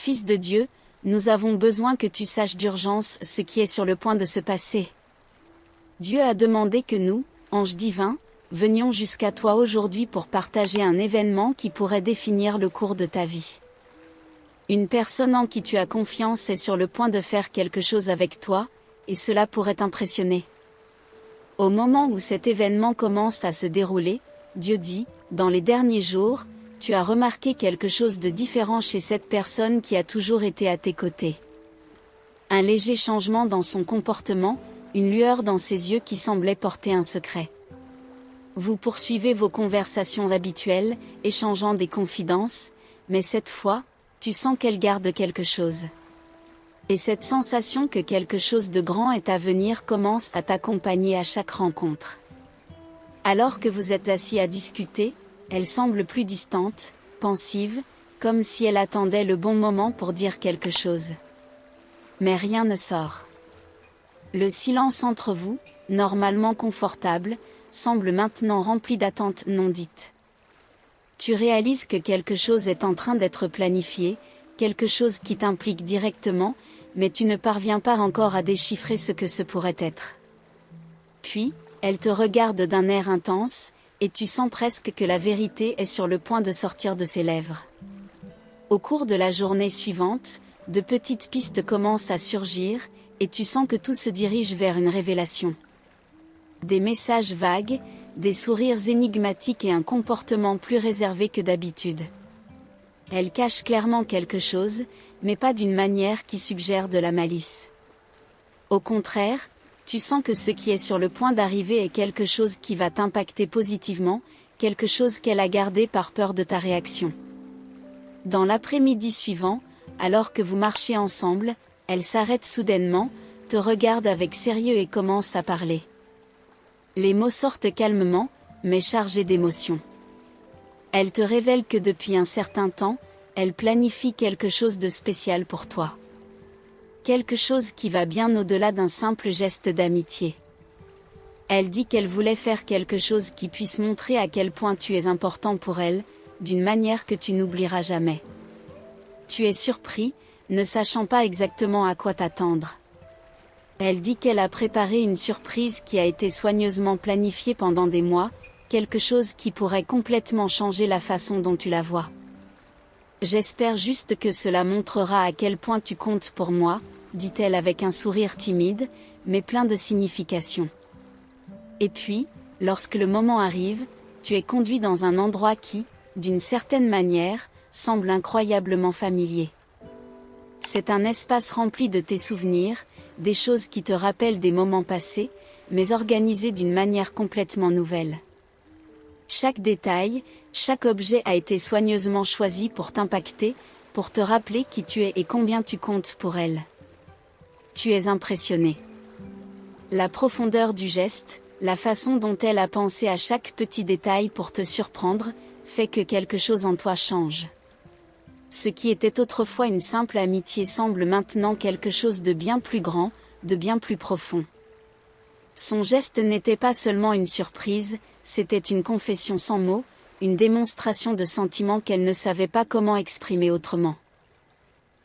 Fils de Dieu, nous avons besoin que tu saches d'urgence ce qui est sur le point de se passer. Dieu a demandé que nous, anges divins, venions jusqu'à toi aujourd'hui pour partager un événement qui pourrait définir le cours de ta vie. Une personne en qui tu as confiance est sur le point de faire quelque chose avec toi, et cela pourrait t'impressionner. Au moment où cet événement commence à se dérouler, Dieu dit, dans les derniers jours, tu as remarqué quelque chose de différent chez cette personne qui a toujours été à tes côtés. Un léger changement dans son comportement, une lueur dans ses yeux qui semblait porter un secret. Vous poursuivez vos conversations habituelles, échangeant des confidences, mais cette fois, tu sens qu'elle garde quelque chose. Et cette sensation que quelque chose de grand est à venir commence à t'accompagner à chaque rencontre. Alors que vous êtes assis à discuter, elle semble plus distante, pensive, comme si elle attendait le bon moment pour dire quelque chose. Mais rien ne sort. Le silence entre vous, normalement confortable, semble maintenant rempli d'attentes non dites. Tu réalises que quelque chose est en train d'être planifié, quelque chose qui t'implique directement, mais tu ne parviens pas encore à déchiffrer ce que ce pourrait être. Puis, elle te regarde d'un air intense, et tu sens presque que la vérité est sur le point de sortir de ses lèvres. Au cours de la journée suivante, de petites pistes commencent à surgir, et tu sens que tout se dirige vers une révélation. Des messages vagues, des sourires énigmatiques et un comportement plus réservé que d'habitude. Elle cache clairement quelque chose, mais pas d'une manière qui suggère de la malice. Au contraire, tu sens que ce qui est sur le point d'arriver est quelque chose qui va t'impacter positivement, quelque chose qu'elle a gardé par peur de ta réaction. Dans l'après-midi suivant, alors que vous marchez ensemble, elle s'arrête soudainement, te regarde avec sérieux et commence à parler. Les mots sortent calmement, mais chargés d'émotion. Elle te révèle que depuis un certain temps, elle planifie quelque chose de spécial pour toi. Quelque chose qui va bien au-delà d'un simple geste d'amitié. Elle dit qu'elle voulait faire quelque chose qui puisse montrer à quel point tu es important pour elle, d'une manière que tu n'oublieras jamais. Tu es surpris, ne sachant pas exactement à quoi t'attendre. Elle dit qu'elle a préparé une surprise qui a été soigneusement planifiée pendant des mois, quelque chose qui pourrait complètement changer la façon dont tu la vois. J'espère juste que cela montrera à quel point tu comptes pour moi, dit-elle avec un sourire timide, mais plein de signification. Et puis, lorsque le moment arrive, tu es conduit dans un endroit qui, d'une certaine manière, semble incroyablement familier. C'est un espace rempli de tes souvenirs, des choses qui te rappellent des moments passés, mais organisés d'une manière complètement nouvelle. Chaque détail, chaque objet a été soigneusement choisi pour t'impacter, pour te rappeler qui tu es et combien tu comptes pour elle. Tu es impressionné. La profondeur du geste, la façon dont elle a pensé à chaque petit détail pour te surprendre, fait que quelque chose en toi change. Ce qui était autrefois une simple amitié semble maintenant quelque chose de bien plus grand, de bien plus profond. Son geste n'était pas seulement une surprise, c'était une confession sans mots, une démonstration de sentiments qu'elle ne savait pas comment exprimer autrement.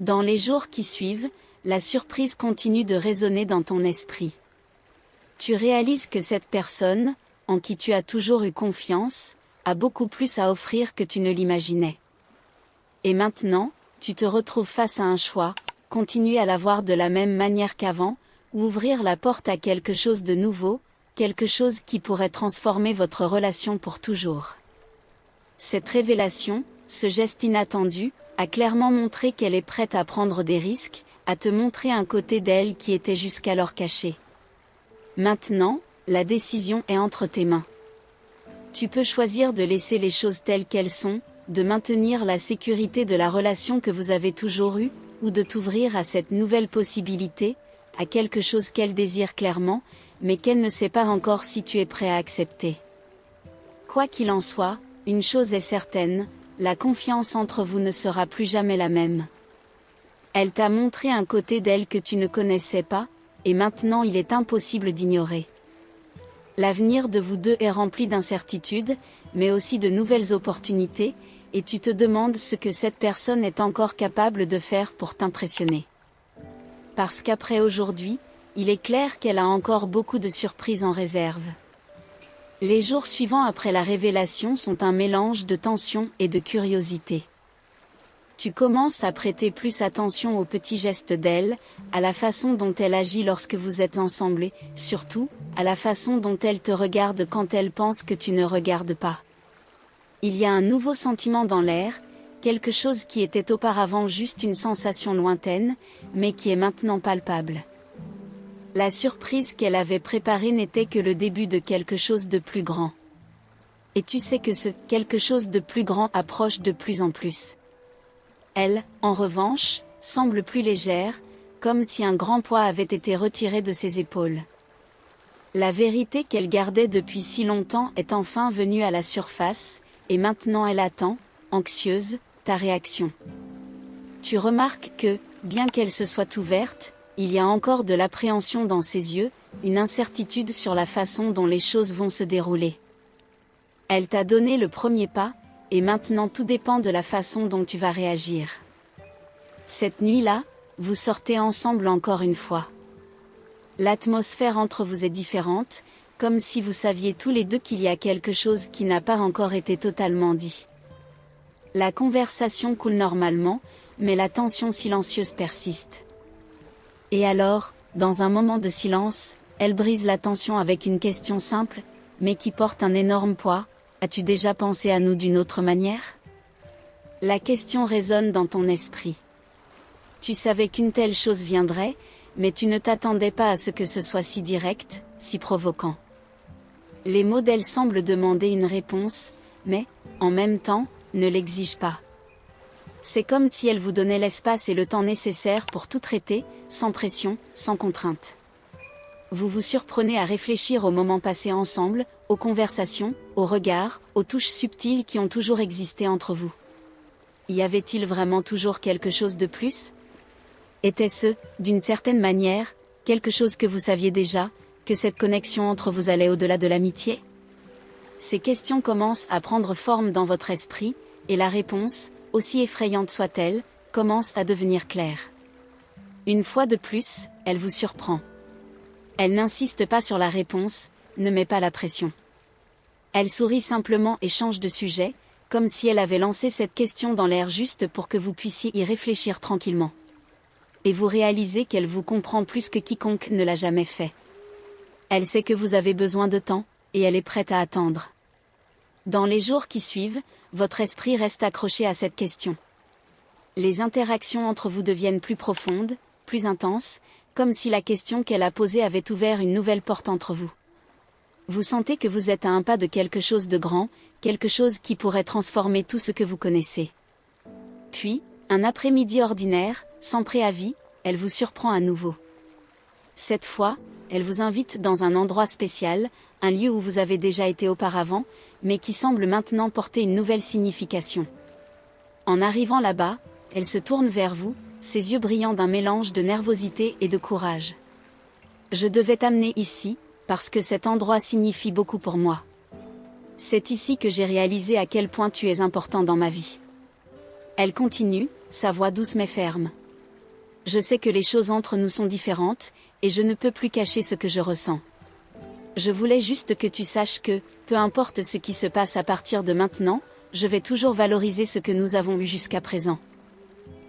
Dans les jours qui suivent, la surprise continue de résonner dans ton esprit. Tu réalises que cette personne, en qui tu as toujours eu confiance, a beaucoup plus à offrir que tu ne l'imaginais. Et maintenant, tu te retrouves face à un choix, continuer à la voir de la même manière qu'avant, ou ouvrir la porte à quelque chose de nouveau, quelque chose qui pourrait transformer votre relation pour toujours. Cette révélation, ce geste inattendu, a clairement montré qu'elle est prête à prendre des risques, à te montrer un côté d'elle qui était jusqu'alors caché. Maintenant, la décision est entre tes mains. Tu peux choisir de laisser les choses telles qu'elles sont, de maintenir la sécurité de la relation que vous avez toujours eue, ou de t'ouvrir à cette nouvelle possibilité, à quelque chose qu'elle désire clairement, mais qu'elle ne sait pas encore si tu es prêt à accepter. Quoi qu'il en soit, une chose est certaine, la confiance entre vous ne sera plus jamais la même. Elle t'a montré un côté d'elle que tu ne connaissais pas, et maintenant il est impossible d'ignorer. L'avenir de vous deux est rempli d'incertitudes, mais aussi de nouvelles opportunités, et tu te demandes ce que cette personne est encore capable de faire pour t'impressionner. Parce qu'après aujourd'hui, il est clair qu'elle a encore beaucoup de surprises en réserve. Les jours suivants après la révélation sont un mélange de tension et de curiosité. Tu commences à prêter plus attention aux petits gestes d'elle, à la façon dont elle agit lorsque vous êtes ensemble et, surtout, à la façon dont elle te regarde quand elle pense que tu ne regardes pas. Il y a un nouveau sentiment dans l'air, quelque chose qui était auparavant juste une sensation lointaine, mais qui est maintenant palpable. La surprise qu'elle avait préparée n'était que le début de quelque chose de plus grand. Et tu sais que ce quelque chose de plus grand approche de plus en plus. Elle, en revanche, semble plus légère, comme si un grand poids avait été retiré de ses épaules. La vérité qu'elle gardait depuis si longtemps est enfin venue à la surface, et maintenant elle attend, anxieuse, ta réaction. Tu remarques que, bien qu'elle se soit ouverte, il y a encore de l'appréhension dans ses yeux, une incertitude sur la façon dont les choses vont se dérouler. Elle t'a donné le premier pas, et maintenant tout dépend de la façon dont tu vas réagir. Cette nuit-là, vous sortez ensemble encore une fois. L'atmosphère entre vous est différente, comme si vous saviez tous les deux qu'il y a quelque chose qui n'a pas encore été totalement dit. La conversation coule normalement, mais la tension silencieuse persiste. Et alors, dans un moment de silence, elle brise la tension avec une question simple, mais qui porte un énorme poids. As-tu déjà pensé à nous d'une autre manière? La question résonne dans ton esprit. Tu savais qu'une telle chose viendrait, mais tu ne t'attendais pas à ce que ce soit si direct, si provoquant. Les mots d'elle semblent demander une réponse, mais, en même temps, ne l'exigent pas. C'est comme si elle vous donnait l'espace et le temps nécessaires pour tout traiter, sans pression, sans contrainte. Vous vous surprenez à réfléchir aux moments passés ensemble, aux conversations, aux regards, aux touches subtiles qui ont toujours existé entre vous. Y avait-il vraiment toujours quelque chose de plus? Était-ce, d'une certaine manière, quelque chose que vous saviez déjà, que cette connexion entre vous allait au-delà de l'amitié? Ces questions commencent à prendre forme dans votre esprit, et la réponse, aussi effrayante soit-elle, commence à devenir claire. Une fois de plus, elle vous surprend. Elle n'insiste pas sur la réponse, ne met pas la pression. Elle sourit simplement et change de sujet, comme si elle avait lancé cette question dans l'air juste pour que vous puissiez y réfléchir tranquillement. Et vous réalisez qu'elle vous comprend plus que quiconque ne l'a jamais fait. Elle sait que vous avez besoin de temps, et elle est prête à attendre. Dans les jours qui suivent, votre esprit reste accroché à cette question. Les interactions entre vous deviennent plus profondes, plus intenses, comme si la question qu'elle a posée avait ouvert une nouvelle porte entre vous. Vous sentez que vous êtes à un pas de quelque chose de grand, quelque chose qui pourrait transformer tout ce que vous connaissez. Puis, un après-midi ordinaire, sans préavis, elle vous surprend à nouveau. Cette fois, elle vous invite dans un endroit spécial, un lieu où vous avez déjà été auparavant, mais qui semble maintenant porter une nouvelle signification. En arrivant là-bas, elle se tourne vers vous, ses yeux brillants d'un mélange de nervosité et de courage. Je devais t'amener ici, parce que cet endroit signifie beaucoup pour moi. C'est ici que j'ai réalisé à quel point tu es important dans ma vie. Elle continue, sa voix douce mais ferme. Je sais que les choses entre nous sont différentes, et je ne peux plus cacher ce que je ressens. Je voulais juste que tu saches que, peu importe ce qui se passe à partir de maintenant, je vais toujours valoriser ce que nous avons eu jusqu'à présent.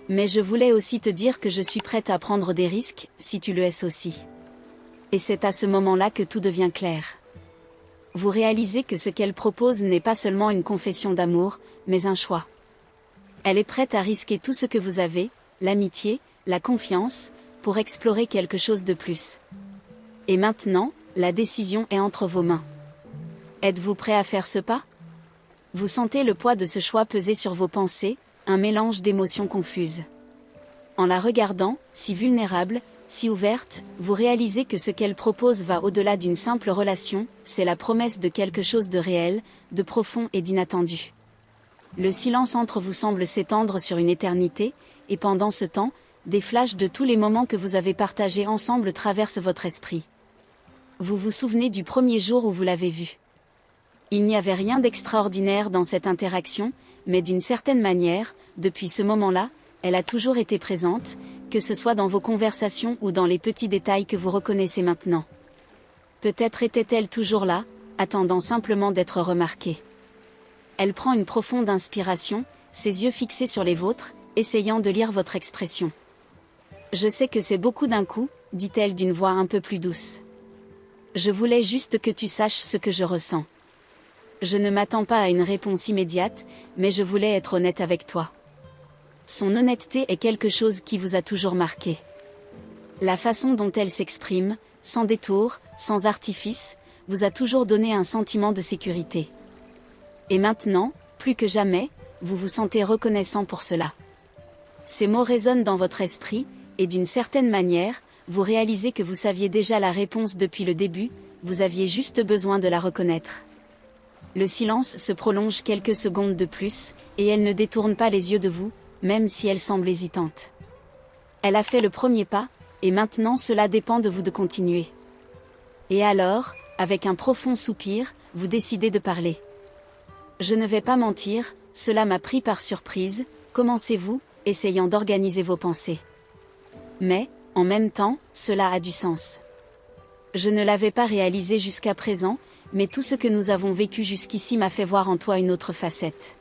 Mais je voulais aussi te dire que je suis prête à prendre des risques, si tu le es aussi. Et c'est à ce moment-là que tout devient clair. Vous réalisez que ce qu'elle propose n'est pas seulement une confession d'amour, mais un choix. Elle est prête à risquer tout ce que vous avez, l'amitié, la confiance, pour explorer quelque chose de plus. Et maintenant, la décision est entre vos mains. Êtes-vous prêt à faire ce pas? Vous sentez le poids de ce choix peser sur vos pensées, un mélange d'émotions confuses. En la regardant, si vulnérable, si ouverte, vous réalisez que ce qu'elle propose va au-delà d'une simple relation, c'est la promesse de quelque chose de réel, de profond et d'inattendu. Le silence entre vous semble s'étendre sur une éternité, et pendant ce temps, des flashs de tous les moments que vous avez partagés ensemble traversent votre esprit. Vous vous souvenez du premier jour où vous l'avez vue. Il n'y avait rien d'extraordinaire dans cette interaction, mais d'une certaine manière, depuis ce moment-là, elle a toujours été présente, que ce soit dans vos conversations ou dans les petits détails que vous reconnaissez maintenant. Peut-être était-elle toujours là, attendant simplement d'être remarquée. Elle prend une profonde inspiration, ses yeux fixés sur les vôtres, essayant de lire votre expression. Je sais que c'est beaucoup d'un coup, dit-elle d'une voix un peu plus douce. Je voulais juste que tu saches ce que je ressens. Je ne m'attends pas à une réponse immédiate, mais je voulais être honnête avec toi. Son honnêteté est quelque chose qui vous a toujours marqué. La façon dont elle s'exprime, sans détour, sans artifice, vous a toujours donné un sentiment de sécurité. Et maintenant, plus que jamais, vous vous sentez reconnaissant pour cela. Ces mots résonnent dans votre esprit, et d'une certaine manière, vous réalisez que vous saviez déjà la réponse depuis le début, vous aviez juste besoin de la reconnaître. Le silence se prolonge quelques secondes de plus, et elle ne détourne pas les yeux de vous, même si elle semble hésitante. Elle a fait le premier pas, et maintenant cela dépend de vous de continuer. Et alors, avec un profond soupir, vous décidez de parler. Je ne vais pas mentir, cela m'a pris par surprise, commencez-vous, essayant d'organiser vos pensées. Mais, en même temps, cela a du sens. Je ne l'avais pas réalisé jusqu'à présent, mais tout ce que nous avons vécu jusqu'ici m'a fait voir en toi une autre facette.